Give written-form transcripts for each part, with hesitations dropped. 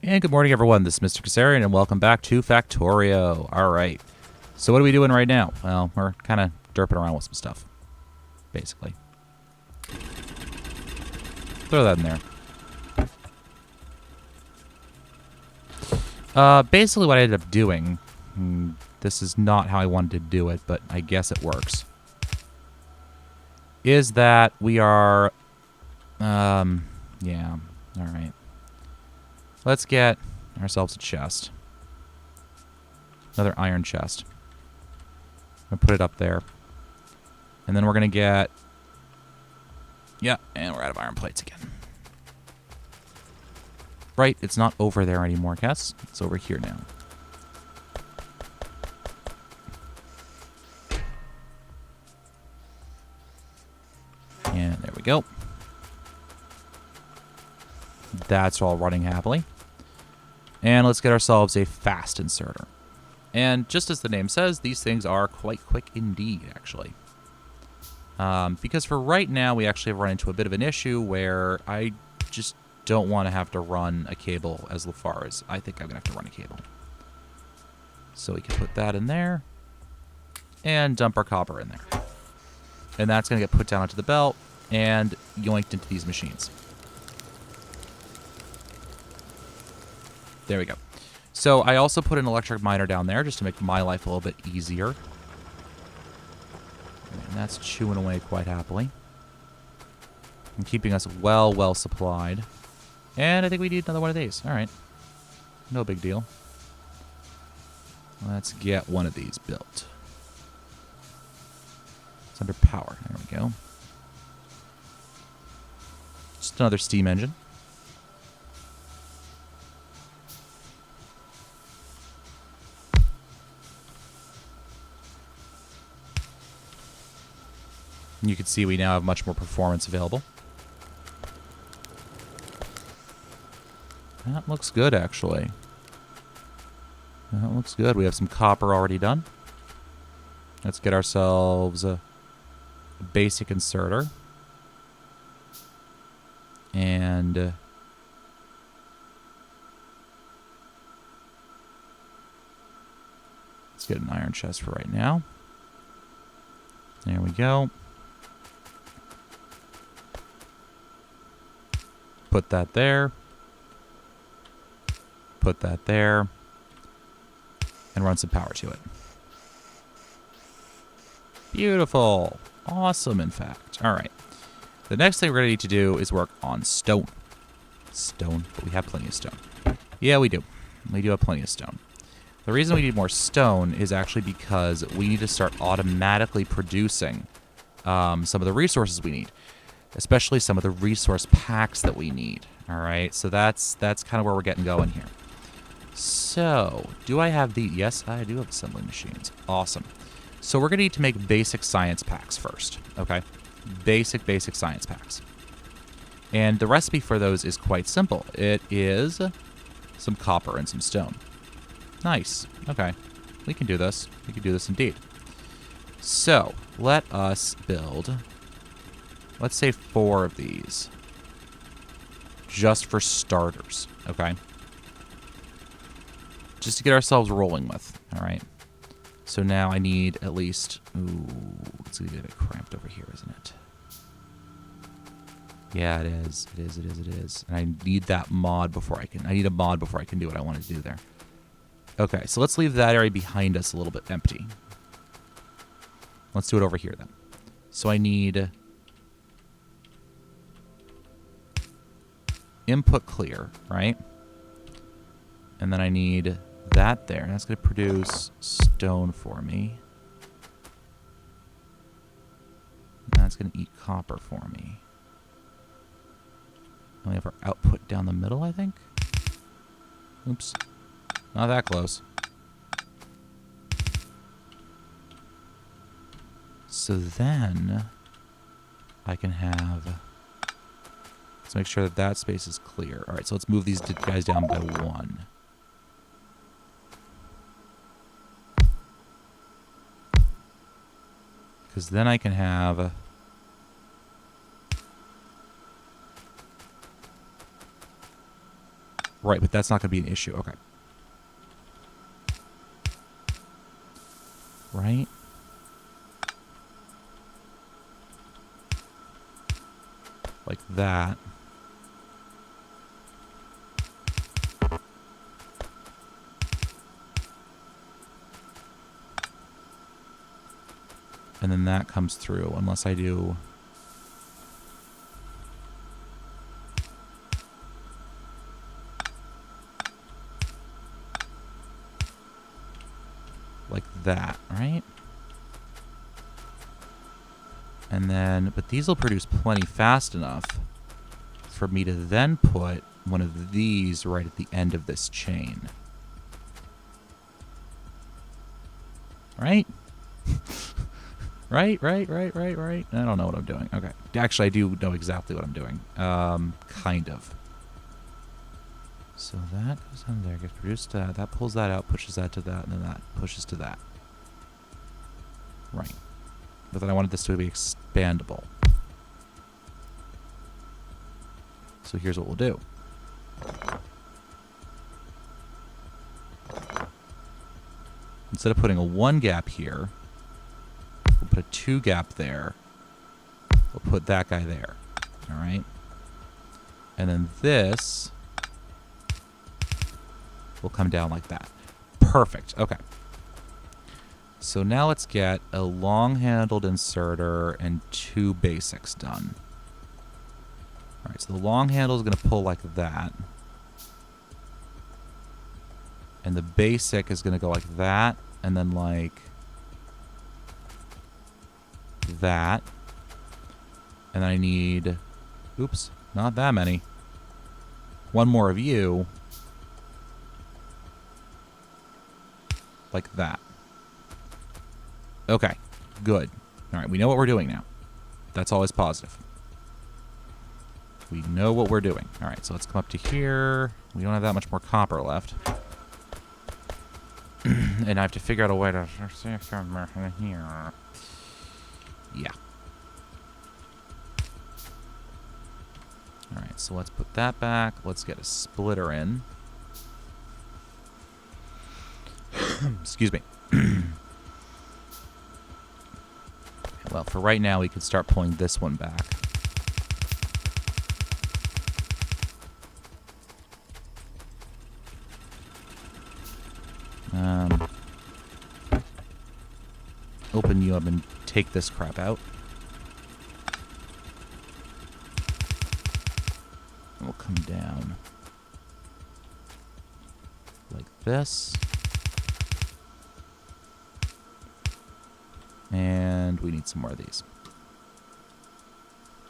And good morning, everyone. This is Mr. Kasarian, and welcome back to Factorio. All right. So what are we doing right now? Well, we're kind of derping around with some stuff, basically. Throw that in there. Basically what I ended up doing, this is not how I wanted to do it, but I guess it works, is that we are, yeah, all right. Let's get ourselves a chest. Another iron chest. I'm going to put it up there. And then we're going to get... Yeah, and we're out of iron plates again. Right, it's not over there anymore, Cass. It's over here now. And there we go. That's all running happily. And let's get ourselves a fast inserter. And just as the name says, these things are quite quick indeed, actually. Because for right now, we actually have run into a bit of an issue where I just don't want to have to run a cable as far as I think I'm going to have to run a cable. So we can put that in there and dump our copper in there. And that's going to get put down onto the belt and yoinked into these machines. There we go. So I also put an electric miner down there just to make my life a little bit easier. And that's chewing away quite happily. And keeping us well supplied. And I think we need another one of these. All right. No big deal. Let's get one of these built. It's under power. There we go. Just another steam engine. You can see we now have much more performance available. That looks good, actually. That looks good. We have some copper already done. Let's get ourselves a basic inserter. And let's get an iron chest for right now. There we go. Put that there. Put that there. And run some power to it. Beautiful. Awesome, in fact. All right. The next thing we're going to need to do is work on stone. Stone. But we have plenty of stone. Yeah, we do. We do have plenty of stone. The reason we need more stone is actually because we need to start automatically producing some of the resources we need. Especially some of the resource packs that we need. All right, so that's kind of where we're getting going here. So, do I have the... Yes, I do have assembly machines. Awesome. So we're going to need to make basic science packs first, okay? Basic science packs. And the recipe for those is quite simple. It is some copper and some stone. Nice. Okay. We can do this. We can do this indeed. So, let us build... Let's say 4 of these. Just for starters, okay? Just to get ourselves rolling with, all right? So now I need at least... Ooh, it's a bit cramped over here, isn't it? Yeah, it is. It is. And I need that mod before I can... I need a mod before I can do what I want to do there. Okay, so let's leave that area behind us a little bit empty. Let's do it over here, then. So I need... input clear, right? And then I need that there. That's going to produce stone for me. And that's going to eat copper for me. And we have our output down the middle, I think. Oops. Not that close. So then I can have... Let's make sure that that space is clear. All right, so let's move these guys down by 1. Because then I can have Right, but that's not going to be an issue. Okay. Right? Like that. And then that comes through, unless I do... like that, right? And then, but these will produce plenty fast enough for me to then put one of these right at the end of this chain. Right? Right. I don't know what I'm doing. Okay. Actually, I do know exactly what I'm doing. Kind of. So that goes on there, gets produced to that. That pulls that out, pushes that to that, and then that pushes to that. Right. But then I wanted this to be expandable. So here's what we'll do. Instead of putting a 1 gap here, we'll put a 2 gap there. We'll put that guy there. All right? And then this will come down like that. Perfect. Okay. So now let's get a long-handled inserter and 2 basics done. All right, so the long handle is going to pull like that. And the basic is going to go like that, and then like that. And then I need, oops, not that many. 1 more of you. Like that. Okay, good. All right, we know what we're doing now. That's always positive. We know what we're doing. All right, so let's come up to here. We don't have that much more copper left. And I have to figure out a way to... here. Yeah. All right, so let's put that back. Let's get a splitter in. Excuse me. Well, for right now, we can start pulling this one back. Open you up and take this crap out. And we'll come down like this. And we need some more of these.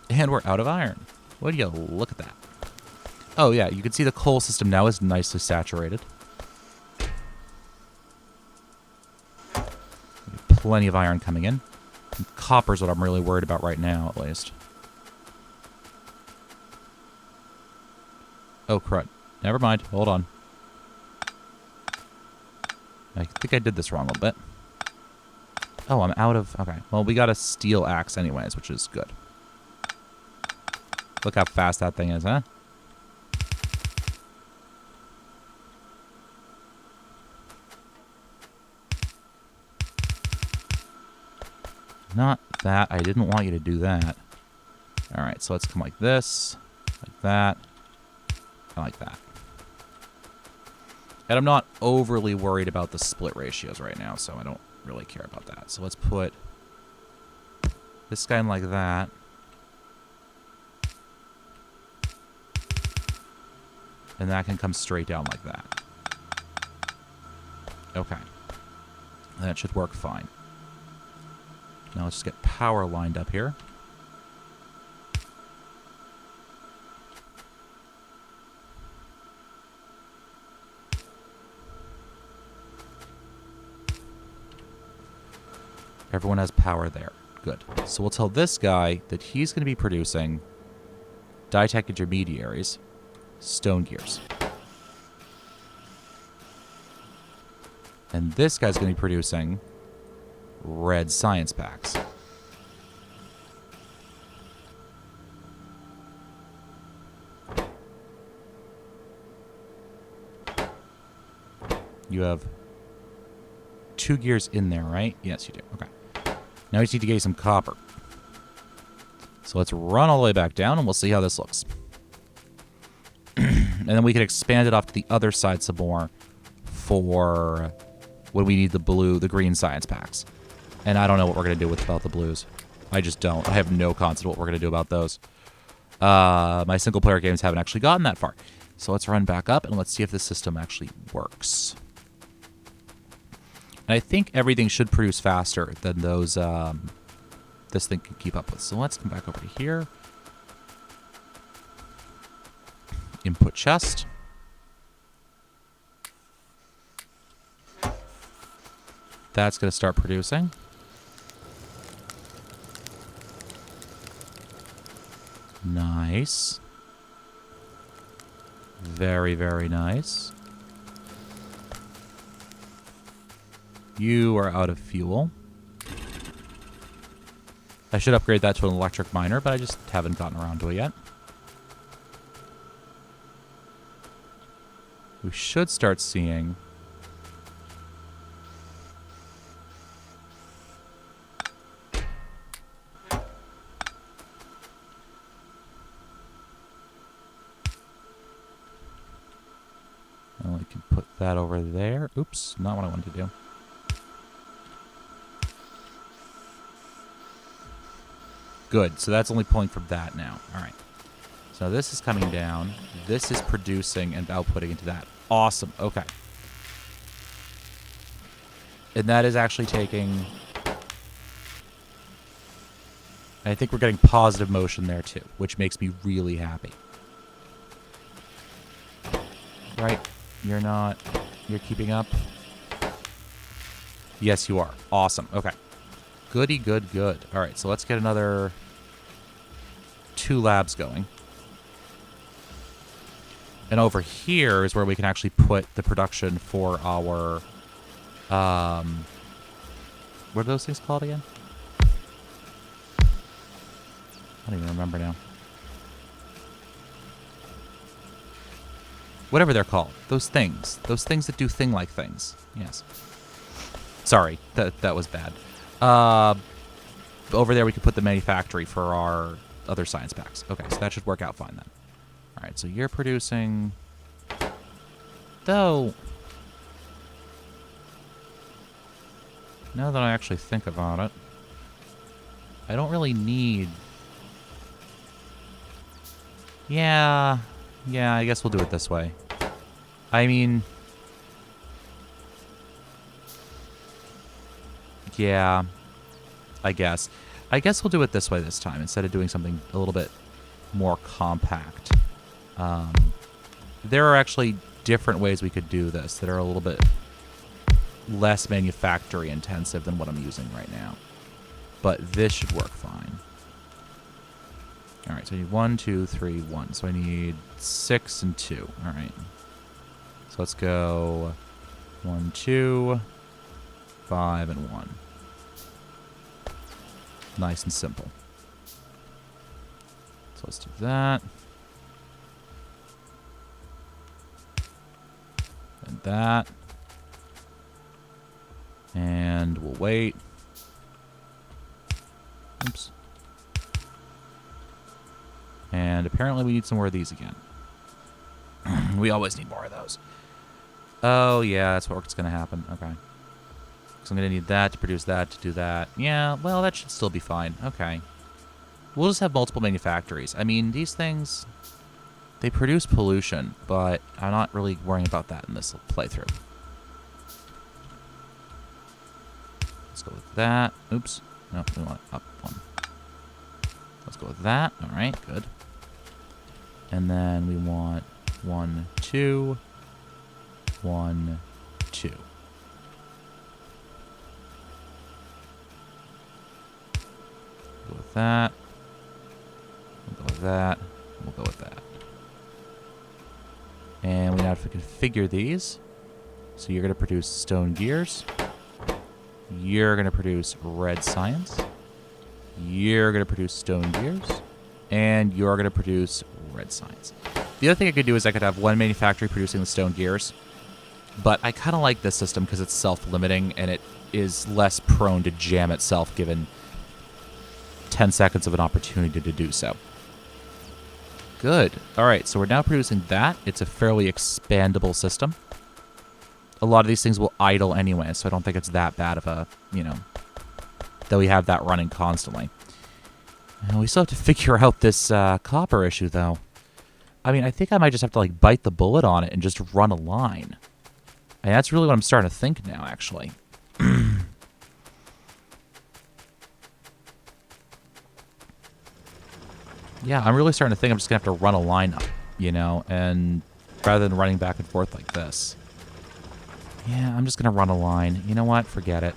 And we're out of iron. Would you look at that? Oh, yeah, you can see the coal system now is nicely saturated. Plenty of iron coming in. And copper's what I'm really worried about right now, at least. Oh, crud. Never mind. Hold on. I think I did this wrong a little bit. Oh, I'm out of... Okay. Well, we got a steel axe anyways, which is good. Look how fast that thing is, huh? Not that. I didn't want you to do that. Alright, so let's come like this. Like that. And like that. And I'm not overly worried about the split ratios right now, so I don't really care about that. So let's put this guy in like that. And that can come straight down like that. Okay. That should work fine. Now let's just get power lined up here. Everyone has power there. Good. So we'll tell this guy that he's going to be producing Dytech intermediaries, stone gears. And this guy's going to be producing red science packs. You have 2 gears in there, right? Yes, you do. Okay. Now we just need to get you some copper. So let's run all the way back down, and we'll see how this looks. And then we can expand it off to the other side some more for when we need the green science packs. And I don't know what we're going to do about the blues. I just don't. I have no concept of what we're going to do about those. My single-player games haven't actually gotten that far. So let's run back up, and let's see if this system actually works. And I think everything should produce faster than those this thing can keep up with. So let's come back over to here. Input chest. That's going to start producing. Nice. Very, very nice. You are out of fuel. I should upgrade that to an electric miner, but I just haven't gotten around to it yet. We should start seeing... And we can put that over there. Oops, not what I wanted to do. Good, so that's only pulling from that now. All right. So this is coming down. This is producing and outputting into that. Awesome, okay. And that is actually taking... I think we're getting positive motion there too, which makes me really happy. Right, you're not... You're keeping up? Yes, you are. Awesome, okay. Goody, good, good. All right, so let's get another 2 labs going. And over here is where we can actually put the production for our... what are those things called again? I don't even remember now. Whatever they're called. Those things. Those things that do thing-like things. Yes. Sorry, that was bad. Over there we could put the manufactory for our other science packs. Okay, so that should work out fine then. All right, so you're producing... Though... Now that I actually think about it, I don't really need... Yeah, I guess we'll do it this way. I mean... Yeah, I guess. I guess we'll do it this way this time, instead of doing something a little bit more compact. There are actually different ways we could do this that are a little bit less manufacturing intensive than what I'm using right now. But this should work fine. All right, so I need 1, 2, 3, 1. So I need 6 and 2. All right. So let's go 1, 2, 5, and 1. Nice and simple. So let's do that. And that. And we'll wait. Oops. And apparently we need some more of these again. We always need more of those. Oh, yeah, that's what's going to happen. Okay. So I'm going to need that to produce that to do that. Yeah, well, that should still be fine. Okay. We'll just have multiple manufactories. I mean, these things, they produce pollution, but I'm not really worrying about that in this playthrough. Let's go with that. Oops. No, we want it up 1. Let's go with that. All right, good. And then we want 1, 2, 1, 2. Go with that. We'll go with that. We'll go with that. And we now have to configure these. So you're going to produce stone gears. You're going to produce red science. You're going to produce stone gears. And you're going to produce red science. The other thing I could do is I could have one manufactory producing the stone gears. But I kind of like this system because it's self-limiting and it is less prone to jam itself given 10 seconds of an opportunity to do so. Good. All right, so we're now producing that. It's a fairly expandable system. A lot of these things will idle anyway, so I don't think it's that bad of a, that we have that running constantly. And we still have to figure out this copper issue, though. I mean, I think I might just have to, like, bite the bullet on it and just run a line. And that's really what I'm starting to think now, actually. Yeah, I'm really starting to think I'm just going to have to run a line up, and rather than running back and forth like this. Yeah, I'm just going to run a line. You know what? Forget it.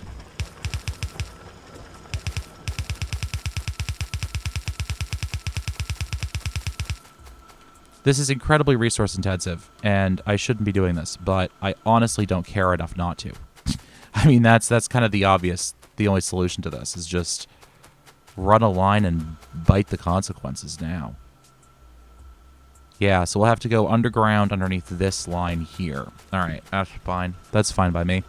This is incredibly resource intensive, and I shouldn't be doing this, but I honestly don't care enough not to. I mean, that's kind of the only solution to this is just run a line and bite the consequences now. Yeah, so we'll have to go underground underneath this line here. All right, that's fine. That's fine by me.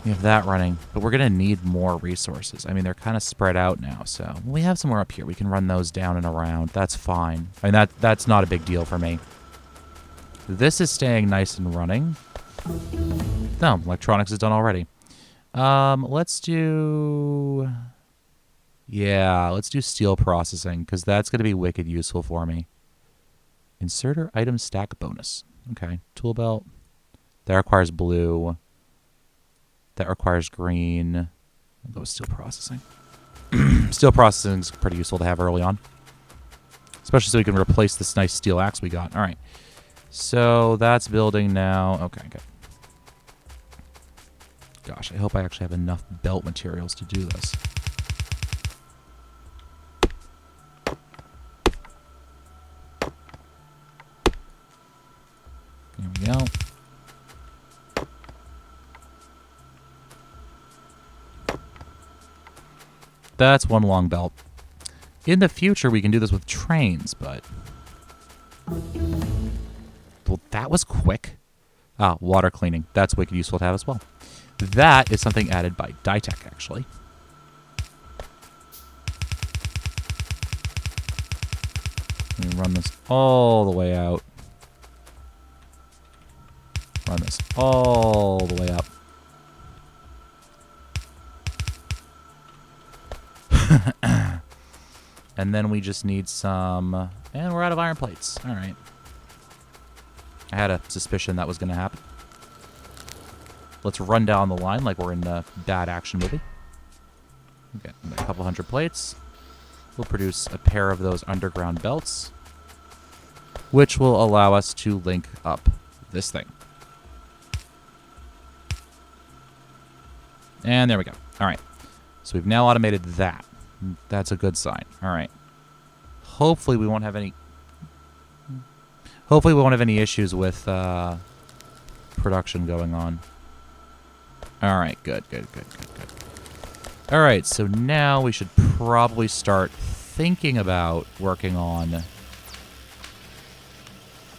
We have that running, but we're going to need more resources. I mean, they're kind of spread out now, so we have somewhere up here. We can run those down and around. That's fine. I mean, that's not a big deal for me. This is staying nice and running. No, electronics is done already. Let's do... Yeah, let's do steel processing, because that's going to be wicked useful for me. Inserter item stack bonus. Okay, tool belt. That requires blue. That requires green. I'll go with steel processing. Steel processing is pretty useful to have early on. Especially so we can replace this nice steel axe we got. All right. So that's building now. Okay, good. Gosh, I hope I actually have enough belt materials to do this. There we go. That's one long belt. In the future, we can do this with trains, but... Well, that was quick. Ah, water cleaning. That's wicked useful to have as well. That is something added by Dytech, actually. Let me run this all the way out. Run this all the way up. And then we just need some... And we're out of iron plates. All right. I had a suspicion that was going to happen. Let's run down the line like we're in a bad action movie. Okay, a couple hundred plates. We'll produce a pair of those underground belts, which will allow us to link up this thing. And there we go. All right. So we've now automated that. That's a good sign. All right. Hopefully we won't have any... Hopefully we won't have any issues with production going on. All right. Good. All right. So now we should probably start thinking about working on...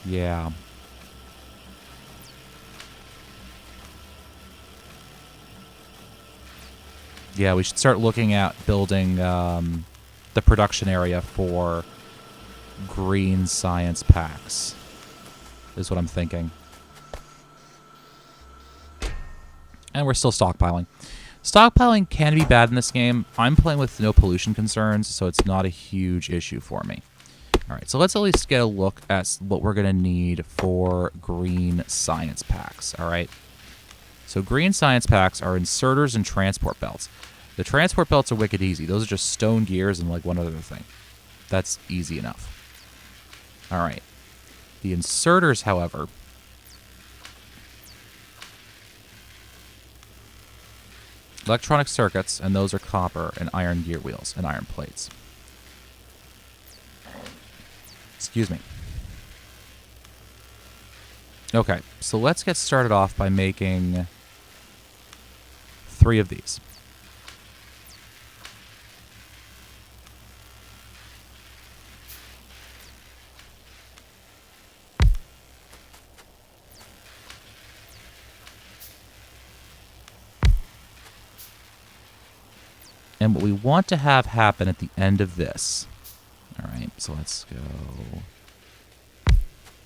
Yeah. Yeah, we should start looking at building the production area for green science packs, is what I'm thinking. And we're still stockpiling. Stockpiling can be bad in this game. I'm playing with no pollution concerns, so it's not a huge issue for me. All right, so let's at least get a look at what we're going to need for green science packs, all right? So green science packs are inserters and transport belts. The transport belts are wicked easy. Those are just stone gears and like one other thing. That's easy enough. All right. The inserters, however, electronic circuits, and those are copper and iron gear wheels and iron plates. Excuse me. Okay, so let's get started off by making 3 of these. And what we want to have happen at the end of this. All right, so let's go.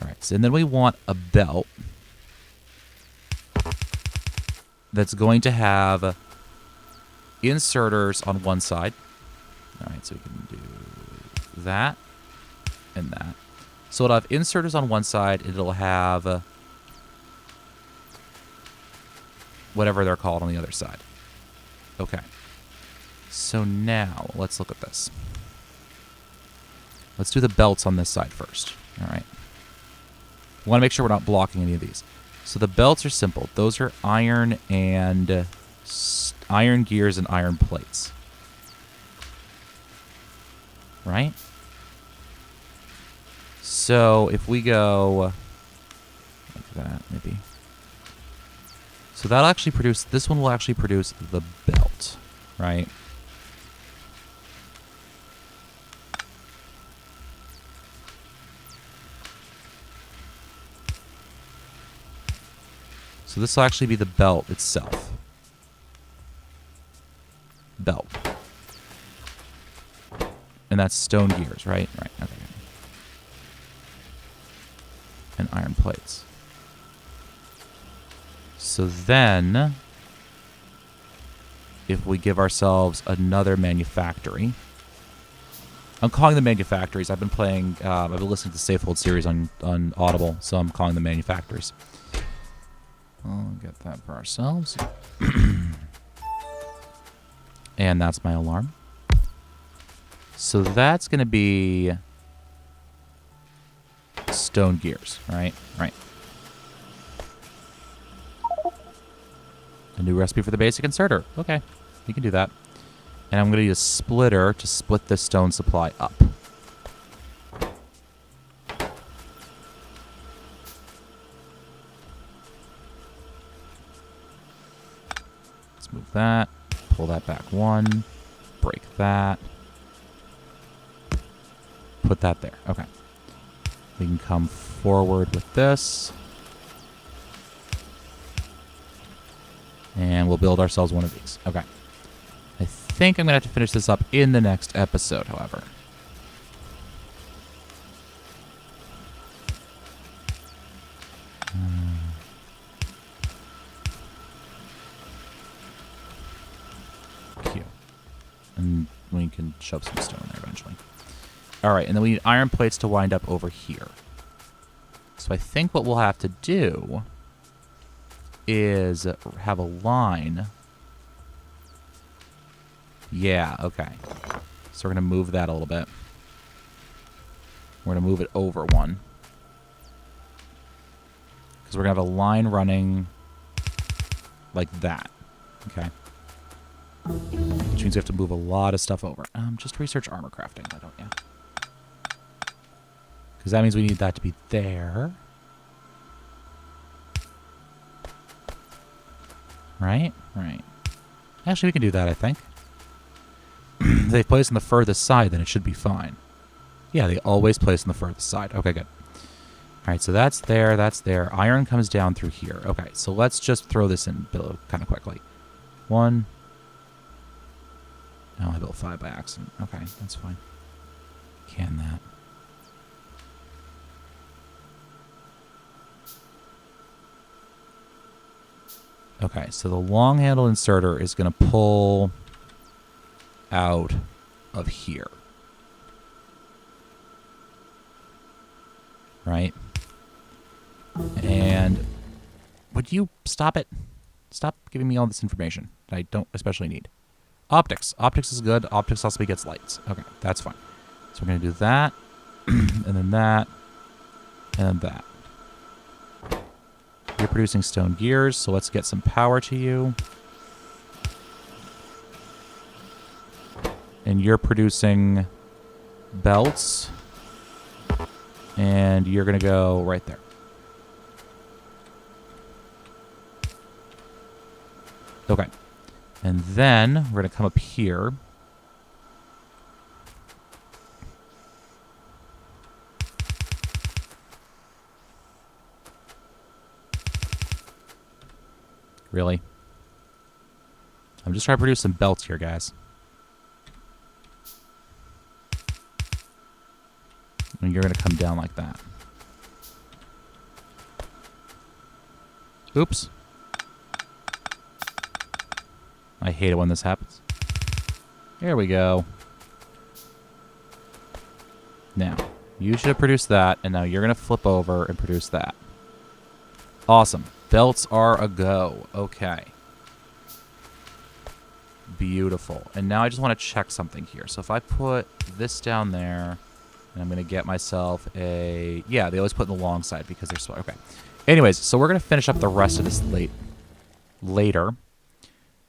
All right, so, and then we want a belt that's going to have inserters on one side. All right, so we can do that and that. So it'll have inserters on one side, and it'll have whatever they're called on the other side. Okay. So now, let's look at this. Let's do the belts on this side first. All right. We want to make sure we're not blocking any of these. So the belts are simple. Those are iron and iron gears and iron plates. Right? So if we go like that, maybe. So that'll actually produce, this one will actually produce the belt, right? So this will actually be the belt itself. Belt. And that's stone gears, right? Right, okay. And iron plates. So then, if we give ourselves another manufactory, I'm calling them manufactories. I've been playing, I've been listening to the Safehold series on Audible, so I'm calling them manufactories. I'll get that for ourselves. And that's my alarm. So that's going to be stone gears, right? Right. A new recipe for the basic inserter. Okay, we can do that. And I'm going to use a splitter to split this stone supply up. Let's move that. Pull that back one. Break that. Put that there. Okay. We can come forward with this. And we'll build ourselves one of these. Okay. I think I'm going to have to finish this up in the next episode, however. Cute. And we can shove some stone there eventually. All right, and then we need iron plates to wind up over here. So I think what we'll have to do is have a line. Yeah, okay. So we're going to move that a little bit. We're going to move it over one. Because we're going to have a line running like that. Okay. Which means we have to move a lot of stuff over. Just research armor crafting, why don't you? Because that means we need that to be there. Right? Right. Actually, we can do that, I think. If they place on the furthest side, then it should be fine. Yeah, they always place on the furthest side. Okay, good. All right, so that's there, that's there. Iron comes down through here. Okay, so let's just throw this in kind of quickly. One. Oh, I built 5 by accident. Okay, that's fine. Can that. Okay, so the long handle inserter is going to pull out of here. Right? And would you stop it? Stop giving me all this information that I don't especially need. Optics. Optics is good. Optics also gets lights. Okay, that's fine. So we're going to do that, and then that, and then that. You're producing stone gears, so let's get some power to you. And you're producing belts. And you're going to go right there. Okay. And then we're going to come up here. Really? I'm just trying to produce some belts here, guys. And you're going to come down like that. Oops. I hate it when this happens. There we go. Now, you should have produced that, and now you're going to flip over and produce that. Awesome. Belts are a go. Okay. Beautiful. And now I just want to check something here. So if I put this down there, and I'm going to get myself a... Yeah, they always put in the long side because they're small. Okay. Anyways, so we're going to finish up the rest of this later.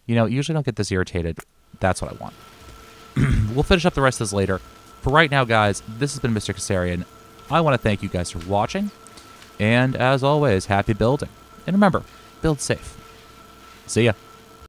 You know, usually don't get this irritated. That's what I want. We'll finish up the rest of this later. For right now, guys, this has been Mr. Kasarian. I want to thank you guys for watching. And as always, happy building. And remember, build safe. See ya.